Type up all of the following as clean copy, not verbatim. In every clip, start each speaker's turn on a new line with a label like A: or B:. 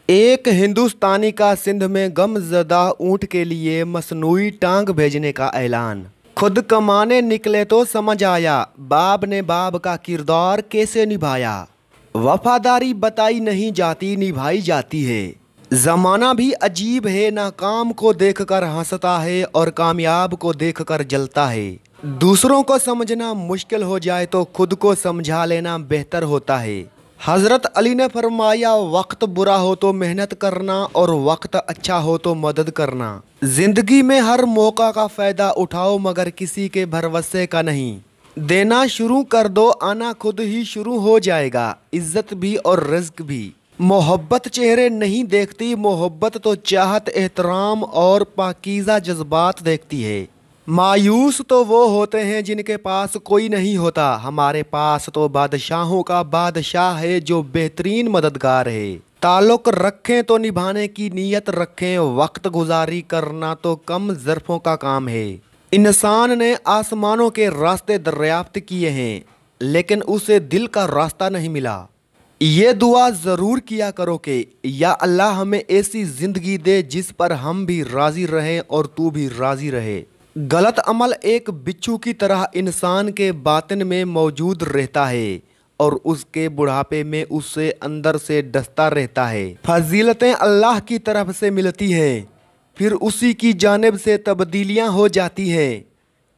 A: एक हिंदुस्तानी का सिंध में गमज़दा ऊँट के लिए मसनूई टांग भेजने का ऐलान। खुद कमाने निकले तो समझ आया, बाप ने बाप का किरदार कैसे निभाया। वफादारी बताई नहीं जाती, निभाई जाती है। ज़माना भी अजीब है, नाकाम को देखकर हंसता है और कामयाब को देखकर जलता है। दूसरों को समझना मुश्किल हो जाए तो खुद को समझा लेना बेहतर होता है। हज़रत अली ने फरमाया, वक्त बुरा हो तो मेहनत करना और वक्त अच्छा हो तो मदद करना। जिंदगी में हर मौका का फ़ायदा उठाओ, मगर किसी के भरोसे का नहीं। देना शुरू कर दो, आना खुद ही शुरू हो जाएगा। इज्जत भी और रिज़्क भी। मोहब्बत चेहरे नहीं देखती, मोहब्बत तो चाहत, एहतराम और पाकीज़ा जज्बात देखती है। मायूस तो वो होते हैं जिनके पास कोई नहीं होता। हमारे पास तो बादशाहों का बादशाह है जो बेहतरीन मददगार है। ताल्लुक़ रखें तो निभाने की नीयत रखें, वक्त गुजारी करना तो कम ज़र्फ़ों का काम है। इंसान ने आसमानों के रास्ते दरियाफ्त किए हैं, लेकिन उसे दिल का रास्ता नहीं मिला। ये दुआ ज़रूर किया करो कि या अल्लाह हमें ऐसी ज़िंदगी दे जिस पर हम भी राज़ी रहें और तू भी राज़ी रहे। गलत अमल एक बिच्छू की तरह इंसान के बातिन में मौजूद रहता है और उसके बुढ़ापे में उससे अंदर से डसता रहता है। फजीलतें अल्लाह की तरफ से मिलती हैं, फिर उसी की जानिब से तब्दीलियां हो जाती हैं।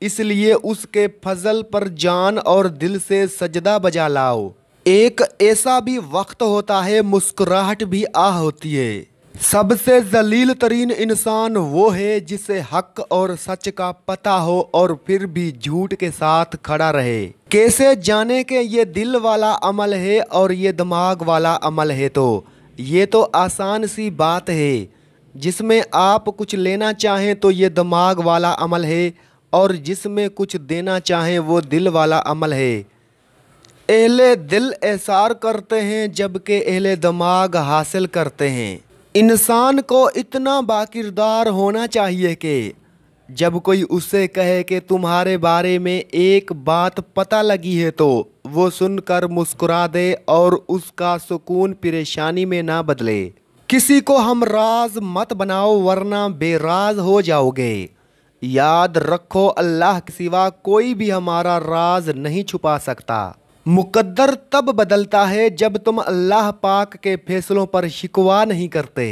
A: इसलिए उसके फजल पर जान और दिल से सजदा बजा लाओ। एक ऐसा भी वक्त होता है, मुस्कुराहट भी आह होती है। सबसे जलील तरीन इंसान वो है जिसे हक और सच का पता हो और फिर भी झूठ के साथ खड़ा रहे। कैसे जाने कि ये दिल वाला अमल है और ये दिमाग वाला अमल है? तो ये तो आसान सी बात है। जिसमें आप कुछ लेना चाहें तो ये दिमाग वाला अमल है, और जिसमें कुछ देना चाहें वो दिल वाला अमल है। अहले दिल एसार करते हैं जबकि अहले दिमाग हासिल करते हैं। इंसान को इतना बाकिरदार होना चाहिए कि जब कोई उससे कहे कि तुम्हारे बारे में एक बात पता लगी है तो वो सुनकर मुस्कुरा दे और उसका सुकून परेशानी में ना बदले। किसी को हम राज मत बनाओ वरना बेराज हो जाओगे। याद रखो, अल्लाह के सिवा कोई भी हमारा राज नहीं छुपा सकता। मुकद्दर तब बदलता है जब तुम अल्लाह पाक के फैसलों पर शिकवा नहीं करते।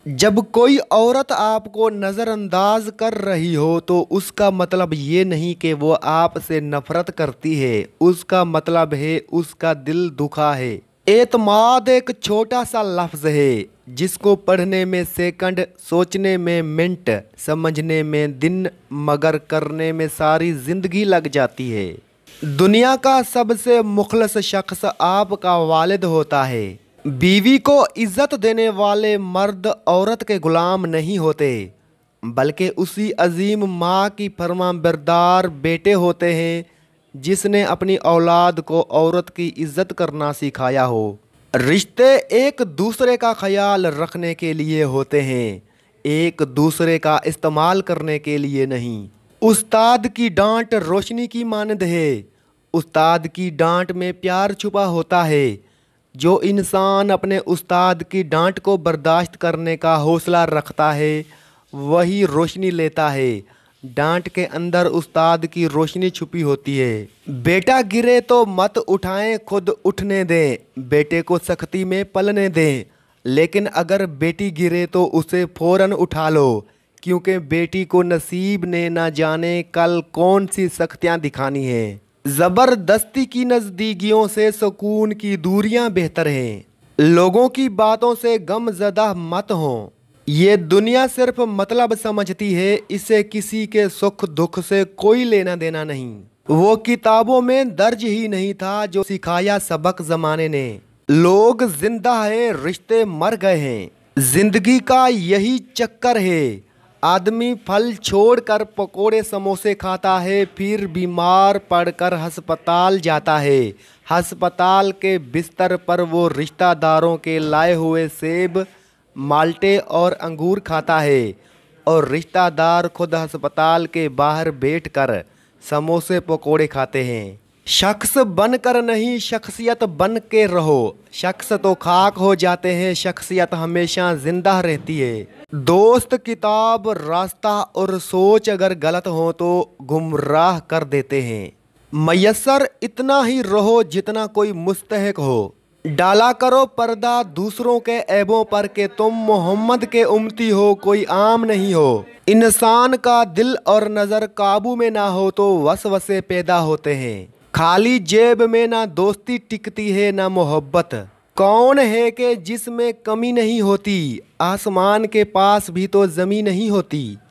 A: जब कोई औरत आपको नज़रअंदाज कर रही हो तो उसका मतलब ये नहीं कि वो आपसे नफरत करती है, उसका मतलब है उसका दिल दुखा है। एतमाद एक छोटा सा लफ्ज़ है जिसको पढ़ने में सेकंड, सोचने में मिनट, समझने में दिन, मगर करने में सारी ज़िंदगी लग जाती है। दुनिया का सबसे मुखलस शख्स आपका वालिद होता है। बीवी को इज्जत देने वाले मर्द औरत के गुलाम नहीं होते, बल्कि उसी अजीम माँ की फरमाबरदार बेटे होते हैं जिसने अपनी औलाद को औरत की इज्जत करना सिखाया हो। रिश्ते एक दूसरे का ख्याल रखने के लिए होते हैं, एक दूसरे का इस्तेमाल करने के लिए नहीं। उस्ताद की डांट रोशनी की मानद है। उस्ताद की डांट में प्यार छुपा है। जो इंसान अपने उस्ताद की डांट को बर्दाश्त करने का हौसला रखता है वही रोशनी लेता है। डांट के अंदर उस्ताद की रोशनी छुपी होती है। बेटा गिरे तो मत उठाएं, खुद उठने दें। बेटे को सख्ती में पलने दें, लेकिन अगर बेटी गिरे तो उसे फ़ौरन उठा लो, क्योंकि बेटी को नसीब ने ना जाने कल कौन सी सख्तियाँ दिखानी है। ज़बरदस्ती की नज़दीकियों से सुकून की दूरियां बेहतर हैं। लोगों की बातों से गमज़दा मत हों। ये दुनिया सिर्फ मतलब समझती है, इसे किसी के सुख दुख से कोई लेना देना नहीं। वो किताबों में दर्ज ही नहीं था जो सिखाया सबक ज़माने ने। लोग जिंदा है, रिश्ते मर गए हैं। जिंदगी का यही चक्कर है। आदमी फल छोड़कर पकोड़े समोसे खाता है, फिर बीमार पड़कर अस्पताल जाता है। अस्पताल के बिस्तर पर वो रिश्तेदारों के लाए हुए सेब, माल्टे और अंगूर खाता है, और रिश्तेदार खुद अस्पताल के बाहर बैठकर समोसे पकोड़े खाते हैं। शख्स बनकर नहीं शख्सियत बन के रहो। शख्स तो खाक हो जाते हैं, शख्सियत हमेशा जिंदा रहती है। दोस्त, किताब, रास्ता और सोच अगर गलत हो तो गुमराह कर देते हैं। मयस्सर इतना ही रहो जितना कोई मुस्तहिक हो। डाला करो पर्दा दूसरों के ऐबों पर कि तुम मोहम्मद के उम्मती हो, कोई आम नहीं हो। इंसान का दिल और नज़र काबू में ना हो तो वसवसे पैदा होते हैं। खाली जेब में ना दोस्ती टिकती है ना मोहब्बत। कौन है कि जिसमें कमी नहीं होती, आसमान के पास भी तो ज़मीं नहीं होती।